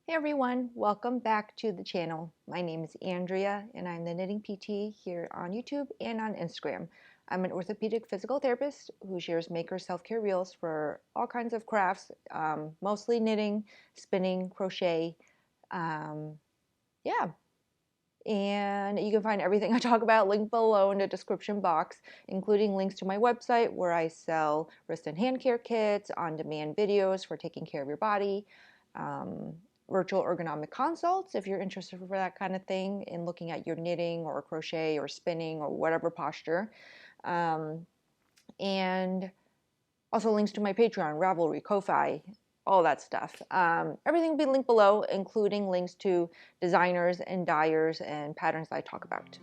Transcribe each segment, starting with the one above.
Hey everyone, welcome back to the channel. My name is Andrea and I'm the Knitting PT here on YouTube and on Instagram. I'm an orthopedic physical therapist who shares maker self-care reels for all kinds of crafts, mostly knitting, spinning, crochet, um, yeah. And you can find everything I talk about linked below in the description box, including links to my website where I sell wrist and hand care kits, on-demand videos for taking care of your body, um, virtual ergonomic consults if you're interested for that kind of thing in looking at your knitting or crochet or spinning or whatever posture. Um, and also links to my Patreon, Ravelry, Ko-Fi, all that stuff. Everything will be linked below, including links to designers and dyers and patterns that I talk about.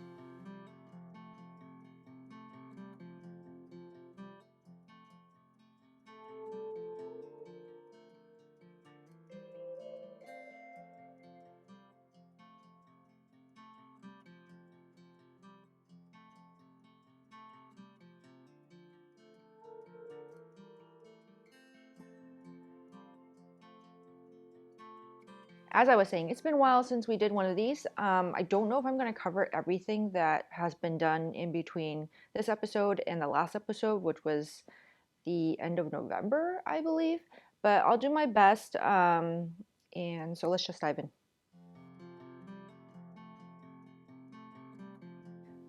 As I was saying, it's been a while since we did one of these. I don't know if I'm going to cover everything that has been done in between this episode and the last episode, which was the end of November, I believe. But I'll do my best. And so let's just dive in.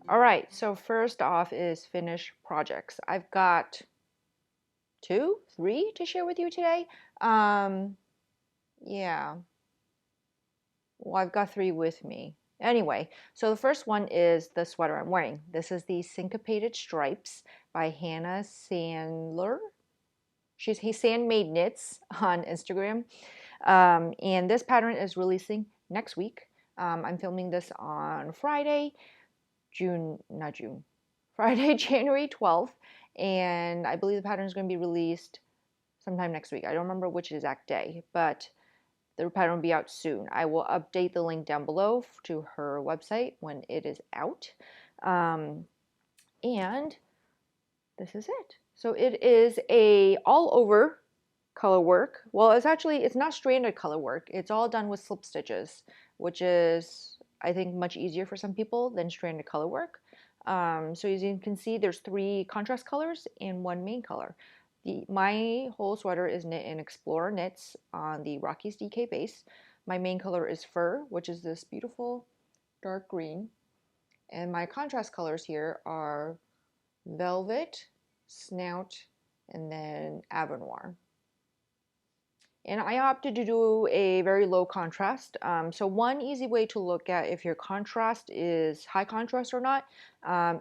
All right, so first off is finish projects. I've got two, three to share with you today. Um, yeah, well, I've got three with me. Anyway, so the first one is the sweater I'm wearing. This is the Syncopated Stripes by Hannah Sandler. He's Sandmade Knits on Instagram. And this pattern is releasing next week. I'm filming this on Friday, Friday, January 12th. And I believe the pattern is going to be released sometime next week. I don't remember which exact day, but the pattern will be out soon. I will update the link down below to her website when it is out. And this is it. So it is a all over color work. Well, it's not stranded color work. It's all done with slip stitches, which is, I think, much easier for some people than stranded color work. So as you can see, there's three contrast colors and one main color. My whole sweater is knit in Explorer Knits on the Rockies DK base. My main color is fur, which is this beautiful dark green. And my contrast colors here are velvet, snout, and then Avenoir. And I opted to do a very low contrast. So one easy way to look at if your contrast is high contrast or not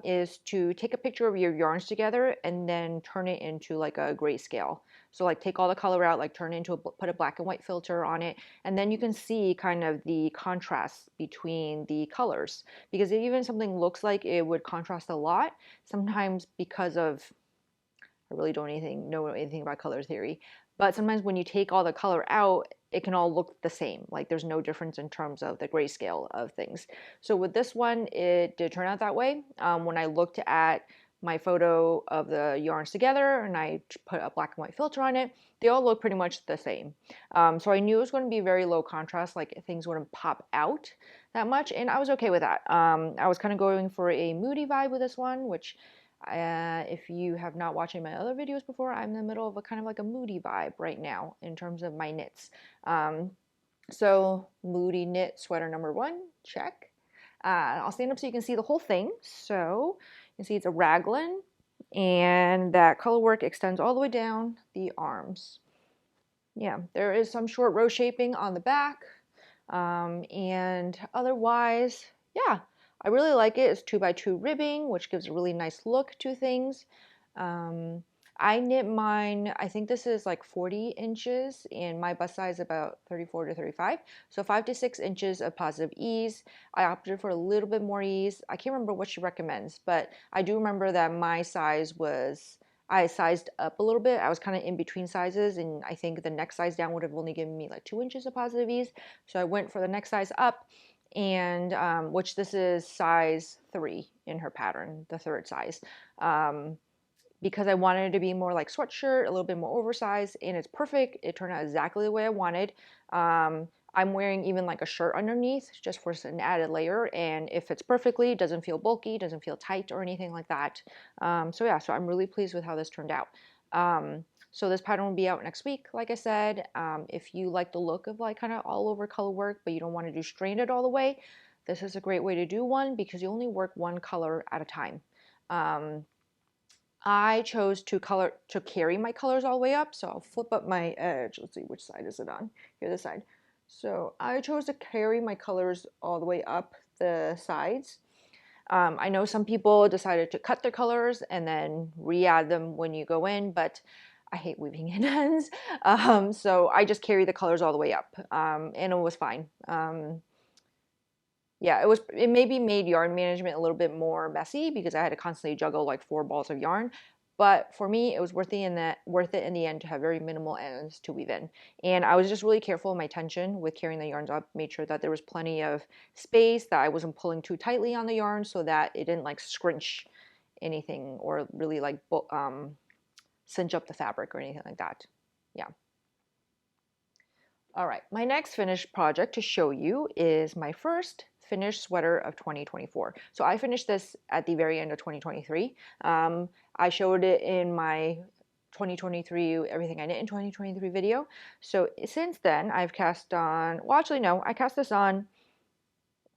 is to take a picture of your yarns together and then turn it into like a grayscale. So like take all the color out, like turn it into put a black and white filter on it, and then you can see kind of the contrast between the colors. Because even something looks like it would contrast a lot, sometimes because of I really don't know anything about color theory. But sometimes when you take all the color out, it can all look the same. Like there's no difference in terms of the grayscale of things. So with this one, it did turn out that way. When I looked at my photo of the yarns together and I put a black and white filter on it, they all look pretty much the same. So I knew it was going to be very low contrast, like things wouldn't pop out that much, and I was okay with that. I was kind of going for a moody vibe with this one, which if you have not watched any of my other videos before, I'm in the middle of a kind of like a moody vibe right now in terms of my knits. So moody knit sweater number one, check. I'll stand up so you can see the whole thing. So you can see it's a raglan, and that color work extends all the way down the arms. Yeah, there is some short row shaping on the back, and otherwise, yeah, I really like it. It's 2x2 ribbing, which gives a really nice look to things. I knit mine, I think this is like 40 inches, and my bust size about 34 to 35. So 5 to 6 inches of positive ease. I opted for a little bit more ease. I can't remember what she recommends, but I do remember that my size was, I sized up a little bit. I was kind of in between sizes, and I think the next size down would have only given me like 2 inches of positive ease. So I went for the next size up, and which this is size 3 in her pattern, the third size. because I wanted it to be more like sweatshirt, a little bit more oversized, and it's perfect. It turned out exactly the way I wanted. I'm wearing even like a shirt underneath just for an added layer, and it fits perfectly. It doesn't feel bulky, doesn't feel tight or anything like that. So yeah, so I'm really pleased with how this turned out. So this pattern will be out next week, like I said. If you like the look of like kind of all over color work, but you don't want to do strained all the way, this is a great way to do one because you only work one color at a time. I chose to carry my colors all the way up, so I'll flip up my edge. Let's see, which side is it on? Here, this side. So I chose to carry my colors all the way up the sides. I know some people decided to cut their colors and then re-add them when you go in, but I hate weaving in ends. So I just carry the colors all the way up, and it was fine. Yeah, it maybe made yarn management a little bit more messy because I had to constantly juggle like 4 balls of yarn. But for me, it was worth it in the end to have very minimal ends to weave in. And I was just really careful of my tension with carrying the yarns up, made sure that there was plenty of space, that I wasn't pulling too tightly on the yarn so that it didn't like scrunch anything or really like cinch up the fabric or anything like that. Yeah. All right, my next finished project to show you is my first finished sweater of 2024. So I finished this at the very end of 2023. I showed it in my 2023, everything I knit in 2023 video. So since then, I've cast on, well, actually, no, I cast this on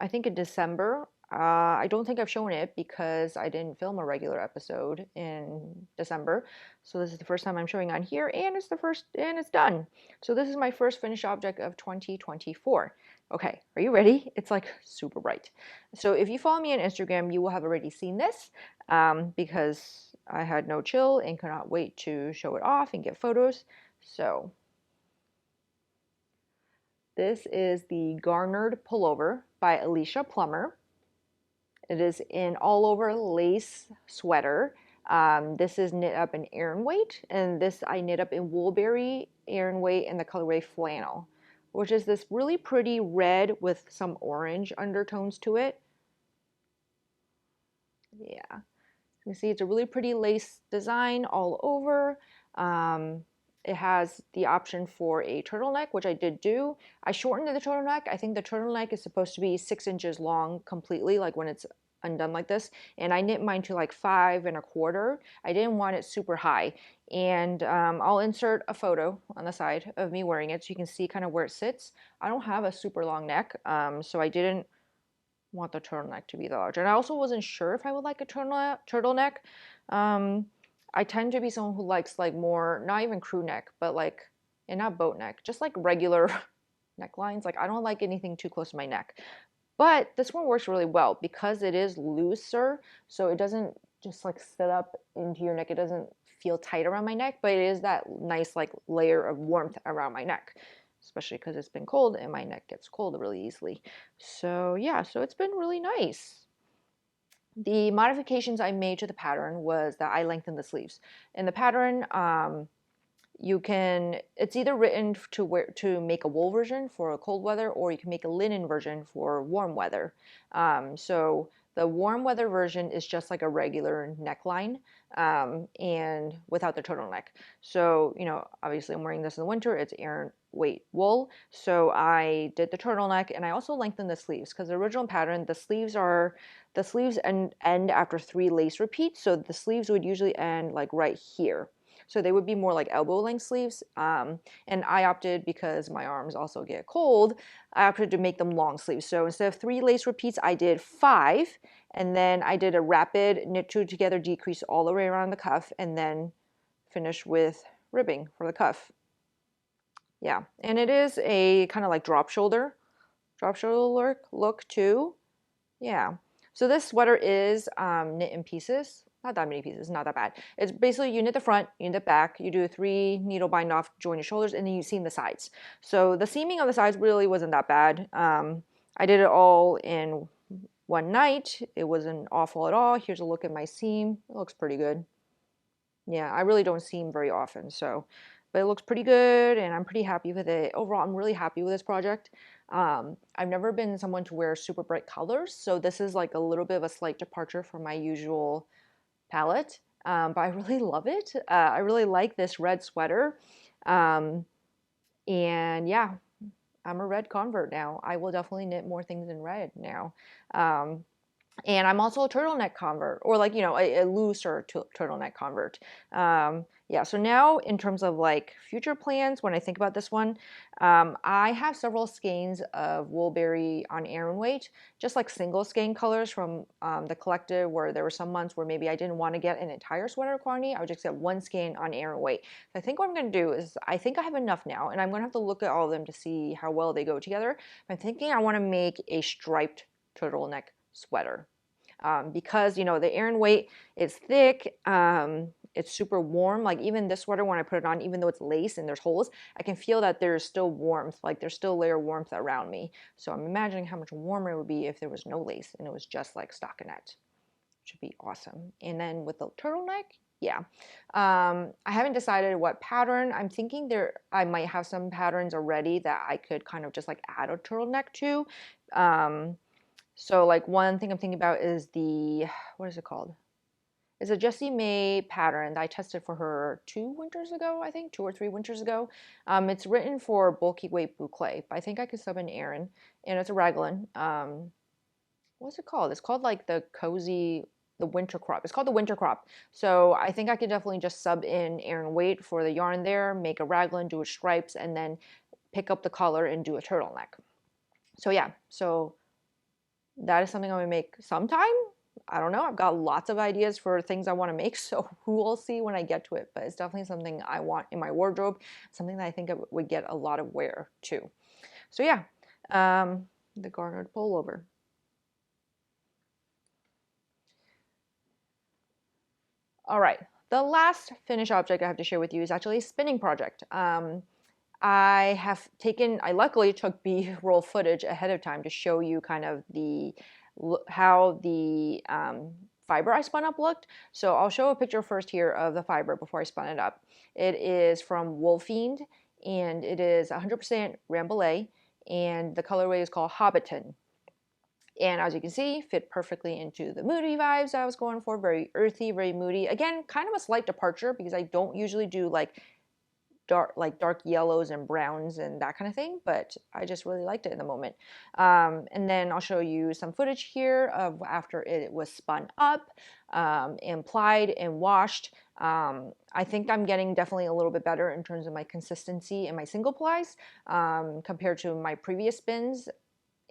I think in December. I don't think I've shown it because I didn't film a regular episode in December. So this is the first time I'm showing on here, and it's done. So this is my first finished object of 2024. Okay, are you ready? It's like super bright. So if you follow me on Instagram, you will have already seen this because I had no chill and could not wait to show it off and get photos. So this is the Garnered Pullover by Alicia Plummer. It is an all over lace sweater. This is knit up in Aran weight, and this I knit up in Woolberry, Aran weight, and the colorway Flannel, which is this really pretty red with some orange undertones to it. Yeah, you see it's a really pretty lace design all over. It has the option for a turtleneck, which I did do. I shortened the turtleneck. I think the turtleneck is supposed to be 6 inches long completely, like when it's undone like this. And I knit mine to like 5 1/4. I didn't want it super high. And I'll insert a photo on the side of me wearing it so you can see kind of where it sits. I don't have a super long neck, so I didn't want the turtleneck to be that large. And I also wasn't sure if I would like a turtleneck. I tend to be someone who likes like more, not even crew neck, but like, and not boat neck, just like regular necklines. Like I don't like anything too close to my neck. But this one works really well because it is looser, so it doesn't just like sit up into your neck. It doesn't feel tight around my neck, but it is that nice like layer of warmth around my neck, especially because it's been cold and my neck gets cold really easily. So yeah, so it's been really nice. The modifications I made to the pattern was that I lengthened the sleeves. In the pattern, it's either written to make a wool version for cold weather, or you can make a linen version for warm weather. So the warm weather version is just like a regular neckline, and without the turtleneck. So, obviously I'm wearing this in the winter. It's Aran weight wool. So I did the turtleneck, and I also lengthened the sleeves because the original pattern, the sleeves end after 3 lace repeats. So the sleeves would usually end like right here. So they would be more like elbow length sleeves. And I opted, because my arms also get cold, I opted to make them long sleeves. So instead of 3 lace repeats, I did 5. And then I did a rapid knit 2 together decrease all the way around the cuff, and then finish with ribbing for the cuff. Yeah, and it is a kind of like drop shoulder look too. Yeah. So this sweater is knit in pieces. Not that many pieces, not that bad. It's basically you knit the front, you knit the back, you do a 3 needle bind off, join your shoulders, and then you seam the sides. So the seaming on the sides really wasn't that bad. I did it all in one night. It wasn't awful at all. Here's a look at my seam. It looks pretty good. Yeah, I really don't seam very often, but it looks pretty good, and I'm pretty happy with it. Overall, I'm really happy with this project. I've never been someone to wear super bright colors, so this is like a little bit of a slight departure from my usual palette. but I really love it. I really like this red sweater. Um, and yeah, I'm a red convert now. I will definitely knit more things in red now. Um, and I'm also a turtleneck convert, or like, you know, a looser turtleneck convert. Yeah, so now in terms of like future plans, when I think about this one, I have several skeins of Woolberry on Aran weight, just like single skein colors from the collective, where there were some months where maybe I didn't want to get an entire sweater quantity. I would just get one skein on Aran weight. So I think what I'm going to do is, I think I have enough now, and I'm going to have to look at all of them to see how well they go together. I'm thinking I want to make a striped turtleneck sweater. Because you know the Aran weight is thick, it's super warm. Like even this sweater, when I put it on, even though it's lace and there's holes, I can feel that there's still warmth, like there's still layer warmth around me. So I'm imagining how much warmer it would be if there was no lace and it was just like stockinette. Which would be awesome. And then with the turtleneck, yeah. I haven't decided what pattern. I'm thinking I might have some patterns already that I could kind of just like add a turtleneck to. So like one thing I'm thinking about is what is it called? It's a Jessie May pattern that I tested for her 2 winters ago, I think, 2 or 3 winters ago. It's written for bulky weight boucle, but I think I could sub in Aran, and it's a raglan. What's it called? It's called like the winter crop. It's called the winter crop. So I think I could definitely just sub in Aran weight for the yarn there, make a raglan, do a stripes, and then pick up the collar and do a turtleneck. So yeah, so that is something I'm gonna make sometime. I don't know. I've got lots of ideas for things I want to make, so we'll see when I get to it. But it's definitely something I want in my wardrobe, something that I think would get a lot of wear too. So yeah, the garnered pullover. All right, the last finished object I have to share with you is actually a spinning project. I luckily took B-roll footage ahead of time to show you kind of how the fiber I spun up looked. So I'll show a picture first here of the fiber before I spun it up. It is from Wool Fiend, and it is 100% Rambouillet, and the colorway is called Hobbiton. And as you can see, fit perfectly into the moody vibes I was going for. Very earthy, very moody. Again, kind of a slight departure because I don't usually do like dark yellows and browns and that kind of thing, but I just really liked it in the moment. And then I'll show you some footage here of after it was spun up, and plied and washed. I think I'm getting definitely a little bit better in terms of my consistency and my single plies, compared to my previous spins.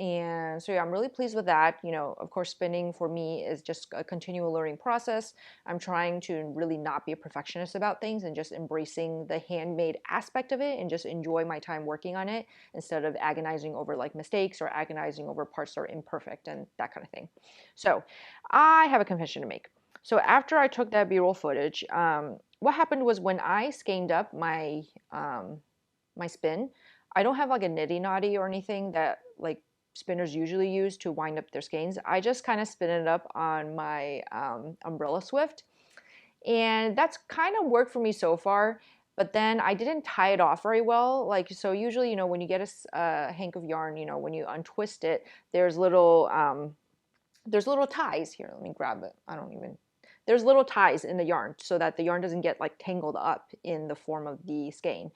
And so yeah, I'm really pleased with that. You know, of course, spinning for me is just a continual learning process. I'm trying to really not be a perfectionist about things and just embracing the handmade aspect of it and just enjoy my time working on it instead of agonizing over like mistakes or agonizing over parts that are imperfect and that kind of thing. So I have a confession to make. So after I took that B-roll footage, what happened was when I skeined up my spin, I don't have like a nitty knotty or anything that like spinners usually use to wind up their skeins. I just kind of spin it up on my umbrella swift, and that's kind of worked for me so far. But then I didn't tie it off very well. Like, so usually, you know, when you get a hank of yarn, you know, when you untwist it, there's little ties here. Let me grab it. There's little ties in the yarn so that the yarn doesn't get like tangled up in the form of the skein.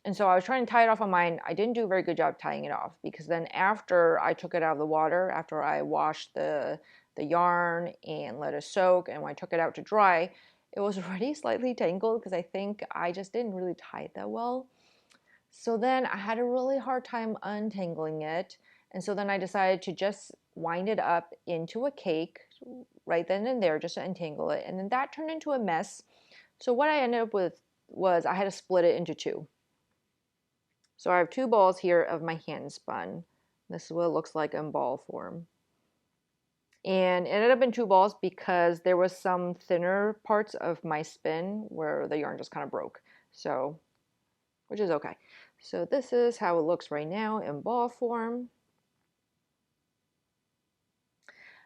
And so I was trying to tie it off on mine. I didn't do a very good job tying it off because then after I took it out of the water, after I washed the yarn and let it soak, and when I took it out to dry, it was already slightly tangled because I think I just didn't really tie it that well. So then I had a really hard time untangling it. And so then I decided to just wind it up into a cake right then and there just to untangle it. And then that turned into a mess. So what I ended up with was I had to split it into two. So I have two balls here of my hand spun. This is what it looks like in ball form. And it ended up in two balls because there was some thinner parts of my spin where the yarn just kind of broke. So, which is okay. So this is how it looks right now in ball form.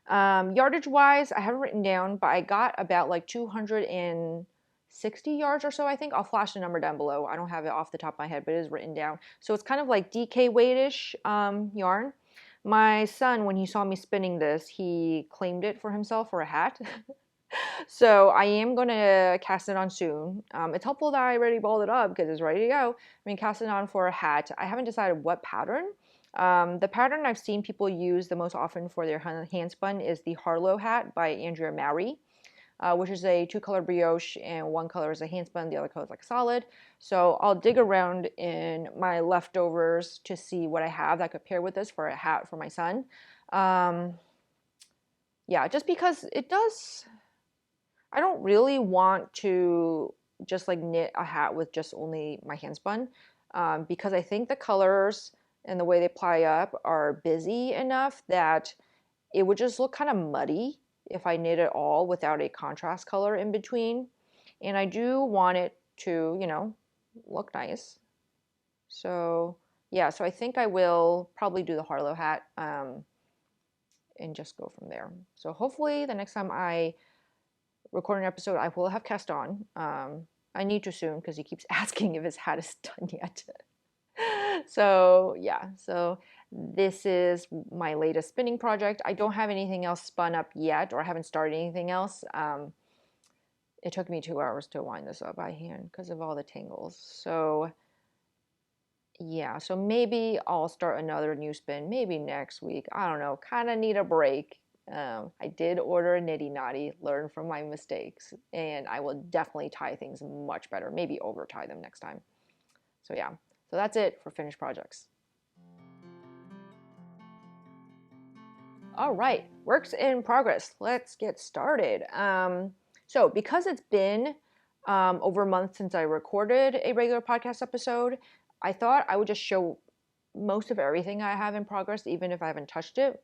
Yardage wise, I haven't written down, but I got about like 260 yards or so, I think. I'll flash the number down below. I don't have it off the top of my head, but it is written down. So it's kind of like DK weightish yarn. My son, when he saw me spinning this, he claimed it for himself for a hat. So I am going to cast it on soon. It's helpful that I already balled it up because it's ready to go. I'm going to cast it on for a hat. I haven't decided what pattern. The pattern I've seen people use the most often for their handspun is the Harlow hat by Andrea Mowry, which is a 2-color brioche, and one color is a handspun, the other color is like solid. So I'll dig around in my leftovers to see what I have that could pair with this for a hat for my son. Yeah, just because it does, I don't really want to just like knit a hat with just only my handspun, because I think the colors and the way they ply up are busy enough that it would just look kind of muddy if I knit it all without a contrast color in between. And I do want it to, look nice. So yeah, so I think I will probably do the Harlow hat, and just go from there. So hopefully the next time I record an episode, I will have cast on. I need to soon because he keeps asking if his hat is done yet. So yeah, so this is my latest spinning project. I don't have anything else spun up yet, or I haven't started anything else. It took me 2 hours to wind this up by hand because of all the tangles. So yeah, so maybe I'll start another new spin, maybe next week. I don't know, kind of need a break. I did order a nitty knotty, learn from my mistakes, and I will definitely tie things much better, maybe over tie them next time. So yeah, so that's it for finished projects. All right, works in progress. Let's get started. So because it's been over a month since I recorded a regular podcast episode, I thought I would just show most of everything I have in progress, even if I haven't touched it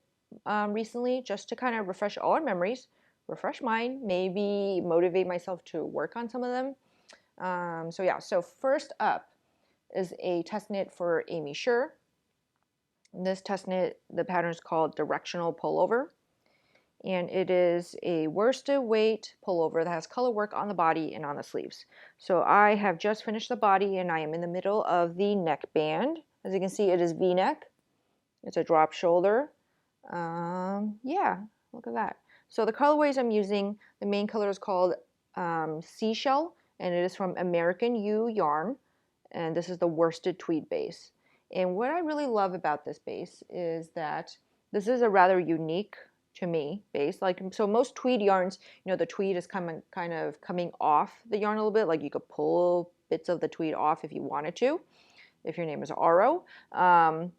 recently, just to kind of refresh all our memories, refresh mine, maybe motivate myself to work on some of them. So yeah, so first up is a test knit for Aimee Sher. This test knit, the pattern is called Directional Pullover, and it is a worsted weight pullover that has color work on the body and on the sleeves. So I have just finished the body and I am in the middle of the neckband. As you can see, it is V-neck. It's a drop shoulder. Yeah, look at that. So the colorways I'm using, the main color is called Seashell, and it is from American U yarn, and this is the worsted tweed base. And what I really love about this base is that this is a rather unique, to me, base. Like, so most tweed yarns, the tweed is kind of coming off the yarn a little bit. Like you could pull bits of the tweed off if you wanted to, if your name is Aro.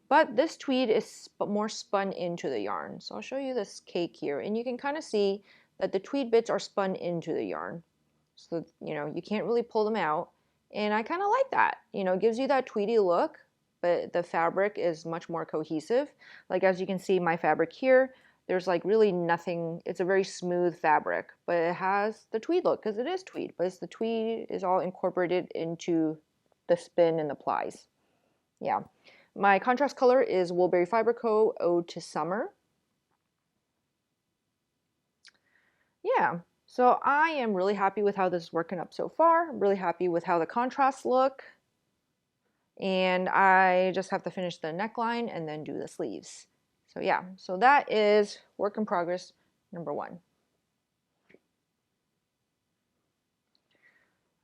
But this tweed is more spun into the yarn. So I'll show you this cake here, and you can kind of see that the tweed bits are spun into the yarn. So, you can't really pull them out. And I kind of like that. It gives you that tweedy look, but the fabric is much more cohesive. Like, as you can see, my fabric here, there's like really nothing. It's a very smooth fabric, but it has the tweed look because it is tweed, but the tweed is all incorporated into the spin and the plies. Yeah. My contrast color is Woolberry Fiber Co. Ode to Summer. Yeah. So I am really happy with how this is working up so far. I'm really happy with how the contrasts look. And I just have to finish the neckline and then do the sleeves. So yeah, so that is work in progress number 1.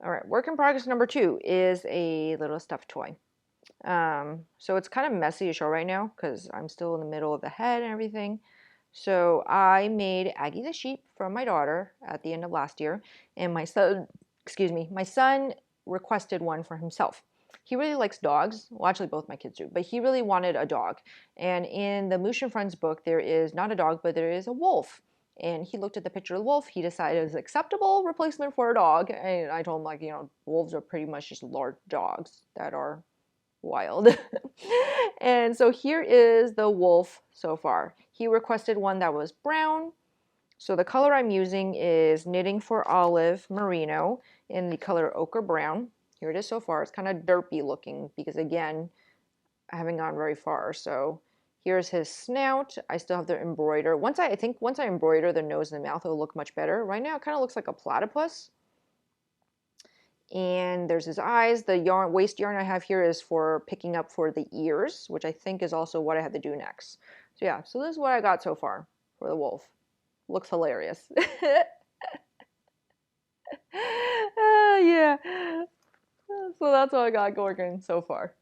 All right, work in progress number 2 is a little stuffed toy. So it's kind of messy to show right now because I'm still in the middle of the head and everything. So I made Aggie the sheep from my daughter at the end of last year, and my son requested one for himself. He really likes dogs. Well, actually both my kids do, but he really wanted a dog. And in the Moosh and Friends book, there is not a dog, but there is a wolf. And he looked at the picture of the wolf. He decided it was an acceptable replacement for a dog. And I told him, wolves are pretty much just large dogs that are wild. And so here is the wolf so far. He requested one that was brown. So the color I'm using is Knitting for Olive Merino in the color Ochre Brown. Here it is so far. It's kind of derpy looking because, again, I haven't gone very far. So here's his snout. I still have to embroider. Once I embroider the nose and the mouth, it'll look much better. Right now it kind of looks like a platypus. And there's his eyes. The waist yarn I have here is for picking up for the ears, which I think is also what I have to do next. So yeah, so this is what I got so far for the wolf. Looks hilarious. Yeah. So that's what I got going so far.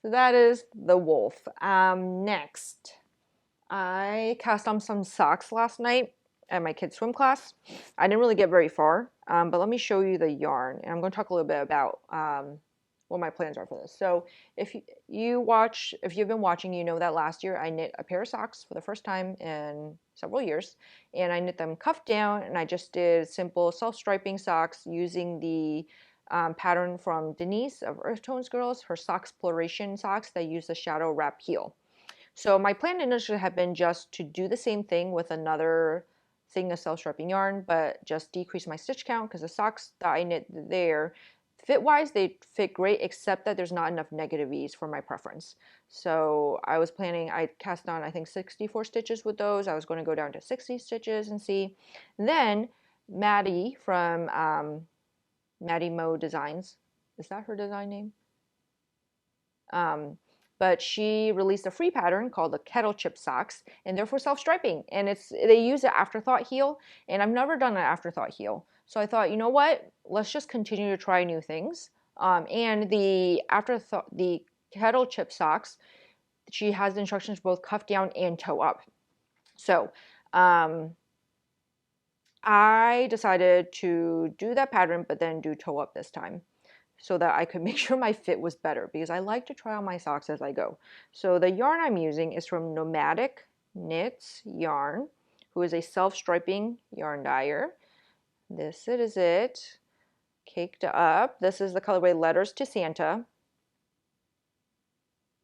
So that is the wolf. Next, I cast on some socks last night at my kids' swim class. I didn't really get very far, but let me show you the yarn, and I'm going to talk a little bit about what my plans are for this. So if you've been watching, you know that last year I knit a pair of socks for the first time in several years, and I knit them cuffed down, and I just did simple self-striping socks using the pattern from Denise of Earth Tones Girls, her sock exploration socks that use the shadow wrap heel. So my plan initially had been just to do the same thing with another thing of self-striping yarn, but just decrease my stitch count because the socks that I knit there, fit-wise, they fit great, except that there's not enough negative ease for my preference. So I was planning, I cast on, I think, 64 stitches with those. I was going to go down to 60 stitches and see. Then Maddie from Maddie Mo Designs, is that her design name? Um, but she released a free pattern called the kettle chip socks, and they're for self-striping, and they use an afterthought heel, and I've never done an afterthought heel, so I thought, you know what, let's just continue to try new things. And the kettle chip socks, she has instructions both cuff down and toe up. So um, I decided to do that pattern, but then do toe up this time, so that I could make sure my fit was better, because I like to try on my socks as I go. So the yarn I'm using is from Nomadic Knits Yarn, who is a self-striping yarn dyer. This is it, caked up. This is the colorway Letters to Santa.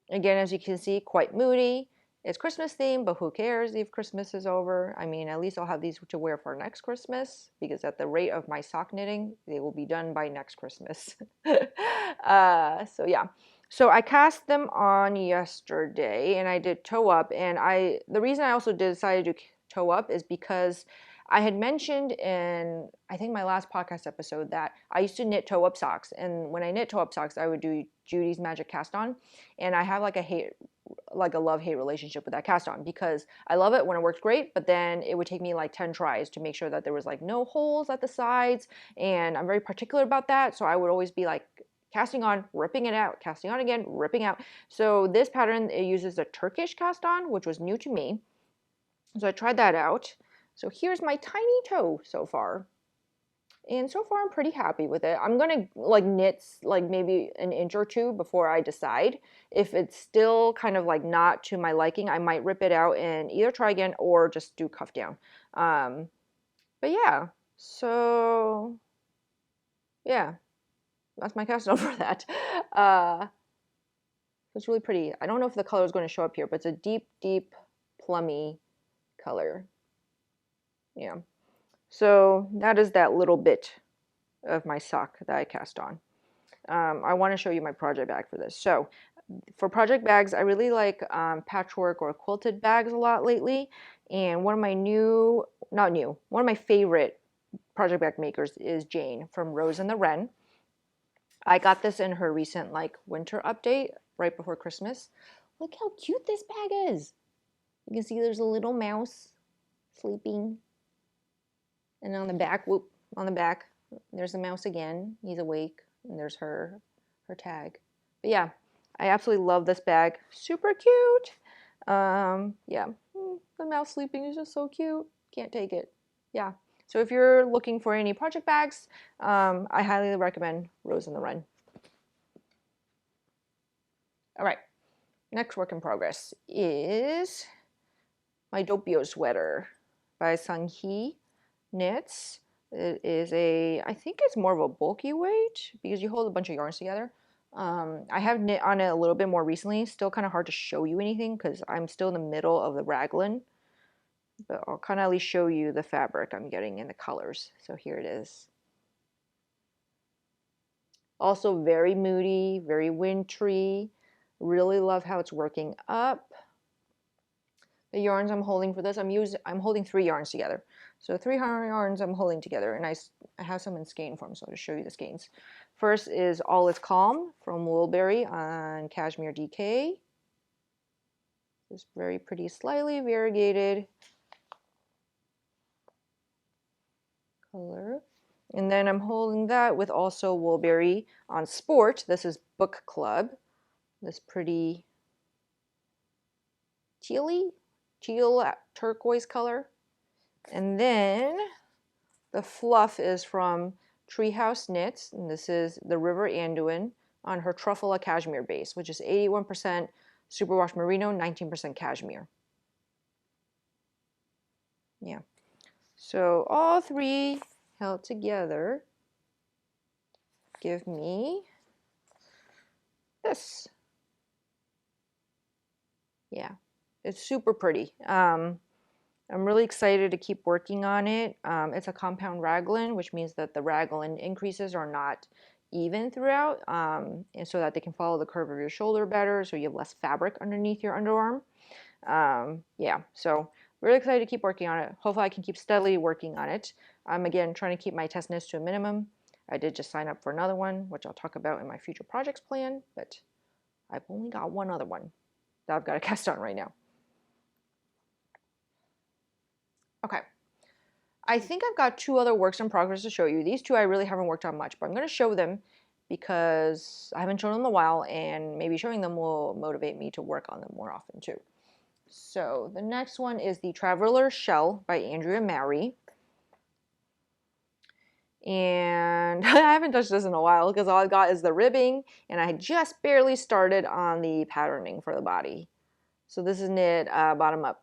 Again, as you can see, quite moody. It's Christmas themed, but who cares if Christmas is over? I mean, at least I'll have these to wear for next Christmas, because at the rate of my sock knitting, they will be done by next Christmas. So yeah. So I cast them on yesterday, and I did toe up. And the reason I also decided to toe up is because I had mentioned in, I think, my last podcast episode that I used to knit toe up socks. And when I knit toe up socks, I would do Judy's Magic Cast On. And I have like a love-hate relationship with that cast on, because I love it when it works great, but then it would take me like 10 tries to make sure that there was like no holes at the sides, and I'm very particular about that, so I would always be like casting on, ripping it out, casting on again, ripping out. So this pattern, it uses a Turkish cast on, which was new to me, so I tried that out. So here's my tiny toe so far. And so far I'm pretty happy with it. I'm gonna like knit like maybe an inch or two before I decide. If it's still kind of like not to my liking, I might rip it out and either try again or just do cuff down. But yeah, so yeah, that's my cast on for that. Uh, it's really pretty. I don't know if the color is going to show up here, but it's a deep, deep plummy color. Yeah. So that is that little bit of my sock that I cast on. I want to show you my project bag for this. So for project bags, I really like patchwork or quilted bags a lot lately. And one of my one of my favorite project bag makers is Jane from Rose and the Wren. I got this in her recent like winter update right before Christmas. Look how cute this bag is. You can see there's a little mouse sleeping. And on the back, on the back, there's the mouse again. He's awake. And there's her tag. But yeah, I absolutely love this bag. Super cute. Yeah, the mouse sleeping is just so cute. Can't take it. Yeah. So if you're looking for any project bags, I highly recommend Rose and the Wren. All right. Next work in progress is my Doppio sweater by Sanghi Knits. It is I think it's more of a bulky weight because you hold a bunch of yarns together. I have knit on it a little bit more recently. Still kind of hard to show you anything because I'm still in the middle of the raglan. But I'll kind of at least show you the fabric I'm getting in the colors. So here it is. Also very moody, very wintry. Really love how it's working up. The yarns I'm holding for this, I'm holding 3 yarns together. So 300 yarns I'm holding together, and I have some in skein form, so I'll just show you the skeins. First is All Is Calm from Woolberry on Cashmere DK. This very pretty, slightly variegated color. And then I'm holding that with also Woolberry on Sport. This is Book Club. This pretty teal turquoise color. And then the fluff is from Treehouse Knits, and this is the River Anduin on her Truffula Cashmere base, which is 81% superwash merino, 19% cashmere. Yeah. So all three held together give me this. Yeah, it's super pretty. I'm really excited to keep working on it. It's a compound raglan, which means that the raglan increases are not even throughout, and so that they can follow the curve of your shoulder better, so you have less fabric underneath your underarm. Yeah, so really excited to keep working on it. Hopefully I can keep steadily working on it. I'm again trying to keep my test knits to a minimum. I did just sign up for another one, which I'll talk about in my future projects plan, but I've only got one other one that I've got to cast on right now. Okay. I think I've got two other works in progress to show you. These two I really haven't worked on much, but I'm going to show them because I haven't shown them in a while, and maybe showing them will motivate me to work on them more often too. So the next one is the Traveler Shell by Andrea Mowry. And I haven't touched this in a while because all I've got is the ribbing, and I just barely started on the patterning for the body. So this is knit bottom up.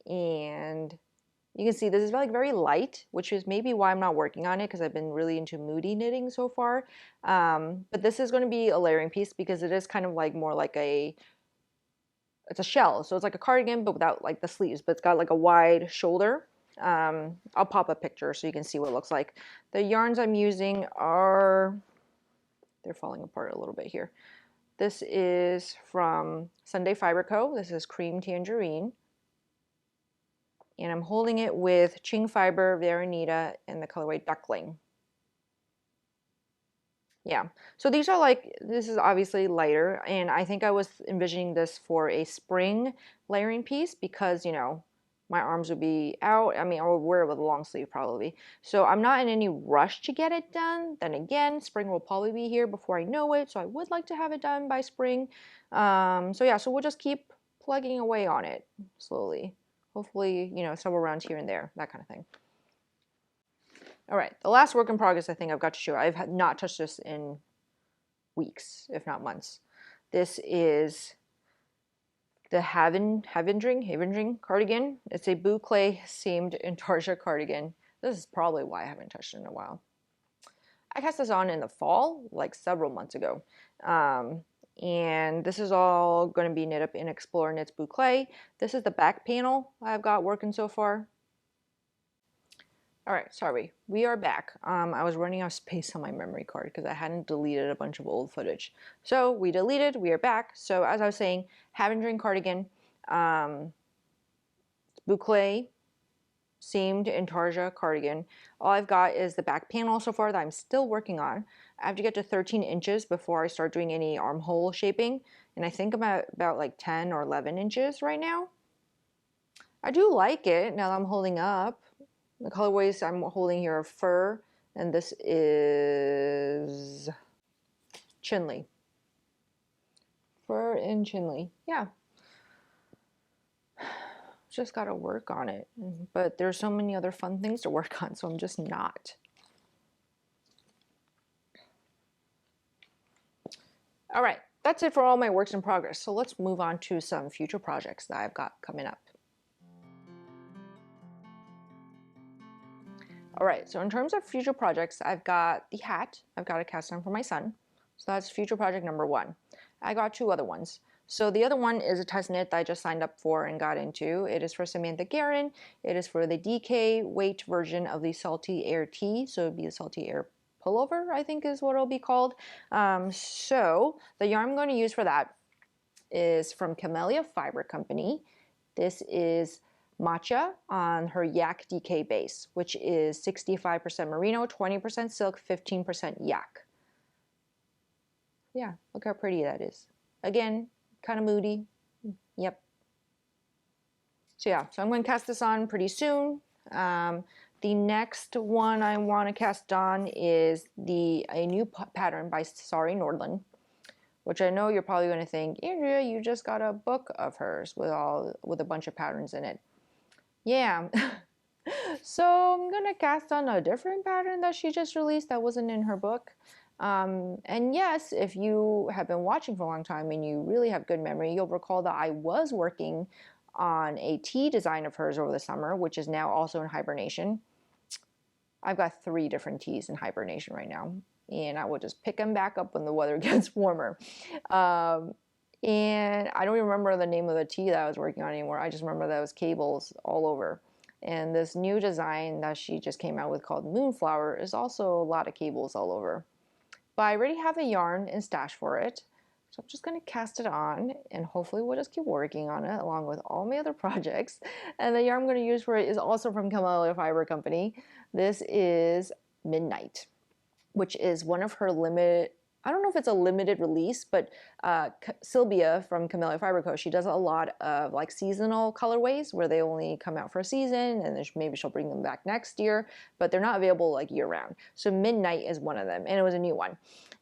And you can see this is like very light, which is maybe why I'm not working on it because I've been really into moody knitting so far. But this is going to be a layering piece because it is kind of like more like it's a shell. So it's like a cardigan, but without like the sleeves, but it's got like a wide shoulder. I'll pop a picture so you can see what it looks like. The yarns I'm using they're falling apart a little bit here. This is from Sunday Fiber Co. This is Cream Tangerine. And I'm holding it with Ching Fiber, Veronita, and the colorway Duckling. Yeah, so these are like, this is obviously lighter, and I think I was envisioning this for a spring layering piece because, you know, my arms would be out. I mean, I would wear it with a long sleeve probably. So I'm not in any rush to get it done. Then again, spring will probably be here before I know it, so I would like to have it done by spring. So yeah, so we'll just keep plugging away on it slowly. Hopefully, you know, several rounds here and there, that kind of thing. All right, the last work in progress I think I've got to show. I've not touched this in weeks, if not months. This is the Havendring cardigan. It's a boucle seamed intarsia cardigan. This is probably why I haven't touched it in a while. I cast this on in the fall, like several months ago. And this is all going to be knit up in Explore Knits Boucle. This is the back panel I've got working so far. All right, sorry, we are back. I was running out of space on my memory card because I hadn't deleted a bunch of old footage. So we deleted, we are back. So as I was saying, Havendring cardigan, boucle, seamed intarsia cardigan. All I've got is the back panel so far that I'm still working on. I have to get to 13 inches before I start doing any armhole shaping. And I think I'm at about like 10 or 11 inches right now. I do like it now that I'm holding up. The colorways I'm holding here are Fur, and this is Chinley. Fur and Chinley, yeah. Just gotta work on it, but there's so many other fun things to work on, so I'm just not. All right, that's it for all my works in progress. So let's move on to some future projects that I've got coming up. All right, so in terms of future projects, I've got the hat. I've got a cast on for my son. So that's future project number one. I got two other ones. So the other one is a test knit that I just signed up for and got into. It is for Samantha Guerin. It is for the DK weight version of the Salty Air Tee. So it would be the Salty Air Pullover, I think is what it'll be called. So the yarn I'm going to use for that is from Camellia Fiber Company. This is Matcha on her Yak DK base, which is 65% merino, 20% silk, 15% yak. Yeah, look how pretty that is. Again, kind of moody. Yep. So yeah, so I'm going to cast this on pretty soon. The next one I want to cast on is a new pattern by Sari Nordlund, which I know you're probably going to think, Andrea, you just got a book of hers with a bunch of patterns in it. Yeah. So I'm going to cast on a different pattern that she just released that wasn't in her book. And yes, if you have been watching for a long time and you really have good memory, you'll recall that I was working on a tee design of hers over the summer, which is now also in hibernation. I've got 3 different tees in hibernation right now, and I will just pick them back up when the weather gets warmer. And I don't even remember the name of the tee that I was working on anymore. I just remember that it was cables all over. And this new design that she just came out with called Moonflower is also a lot of cables all over. But I already have the yarn and stash for it. So I'm just going to cast it on, and hopefully we'll just keep working on it along with all my other projects. And the yarn I'm going to use for it is also from Camellia Fiber Company. This is Midnight, which is one of her I don't know if it's a limited release, but Sylvia from Camellia Fiber Co., she does a lot of like seasonal colorways where they only come out for a season, and then maybe she'll bring them back next year, but they're not available like year round. So Midnight is one of them, and it was a new one.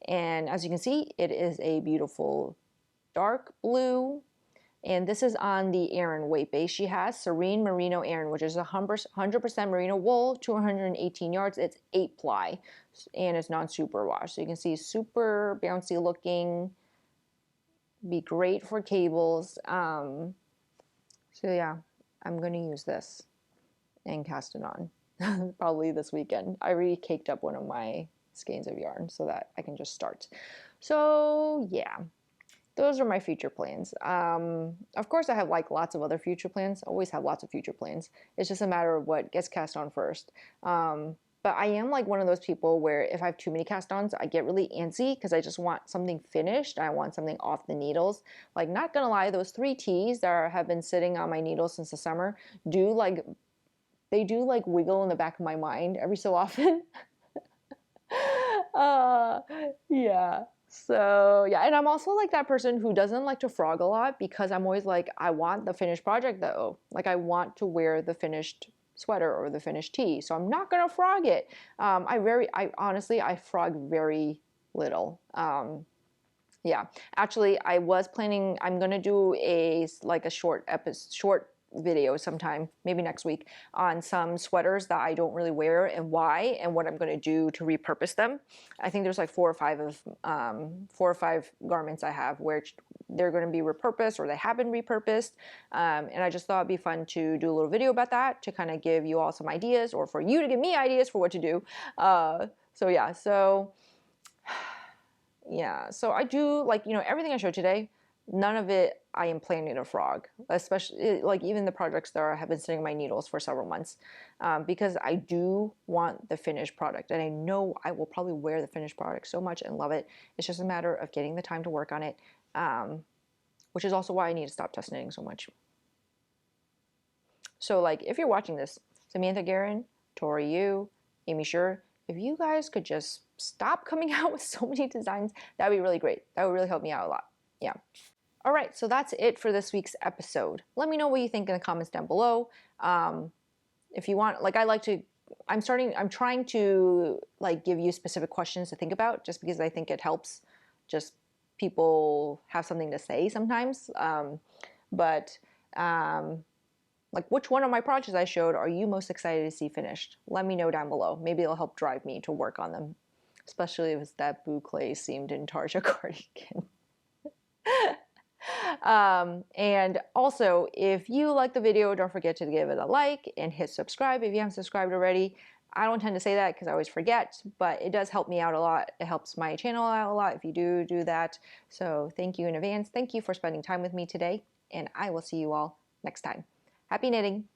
And as you can see, it is a beautiful dark blue. And this is on the Aran weight base. She has Serene Merino Aran, which is 100% merino wool, 218 yards. It's 8 ply, and it's non-superwash. So you can see super bouncy looking. Be great for cables. So yeah, I'm going to use this and cast it on probably this weekend. I already caked up one of my skeins of yarn so that I can just start. So yeah. Those are my future plans. Of course, I have like lots of other future plans. Always have lots of future plans. It's just a matter of what gets cast on first. But I am like one of those people where if I have too many cast-ons, I get really antsy because I just want something finished. I want something off the needles. Like, not gonna lie, those 3 tees that have been sitting on my needles since the summer do like wiggle in the back of my mind every so often. Yeah. So yeah, and I'm also like that person who doesn't like to frog a lot because I'm always like, I want the finished project though. Like, I want to wear the finished sweater or the finished tee. So I'm not gonna frog it. I honestly, I frog very little. Yeah, actually, I was planning. I'm gonna do a short video sometime, maybe next week, on some sweaters that I don't really wear and why, and what I'm going to do to repurpose them. I think there's like 4 or 5 garments I have where they're going to be repurposed or they have been repurposed, and I just thought it'd be fun to do a little video about that to kind of give you all some ideas, or for you to give me ideas for what to do. So yeah, so yeah, so I do like, everything I showed today. None of it I am planning to frog, especially like even the projects that have been sitting in my needles for several months, because I do want the finished product, and I know I will probably wear the finished product so much and love it. It's just a matter of getting the time to work on it, which is also why I need to stop test knitting so much. So like, if you're watching this, Samantha Guerin, Tori Yu, Aimee Sher, if you guys could just stop coming out with so many designs, that would be really great. That would really help me out a lot. Yeah. All right, so that's it for this week's episode. Let me know what you think in the comments down below. If you want, like, I'm trying to like give you specific questions to think about, just because I think it helps just people have something to say sometimes. Like, which one of my projects I showed are you most excited to see finished? Let me know down below. Maybe it'll help drive me to work on them, especially if it's that boucle seamed intarsia cardigan. And also, if you like the video, don't forget to give it a like and hit subscribe if you haven't subscribed already. I don't tend to say that because I always forget, but it does help me out a lot. It helps my channel out a lot if you do that. So thank you in advance. Thank you for spending time with me today, and I will see you all next time. Happy knitting!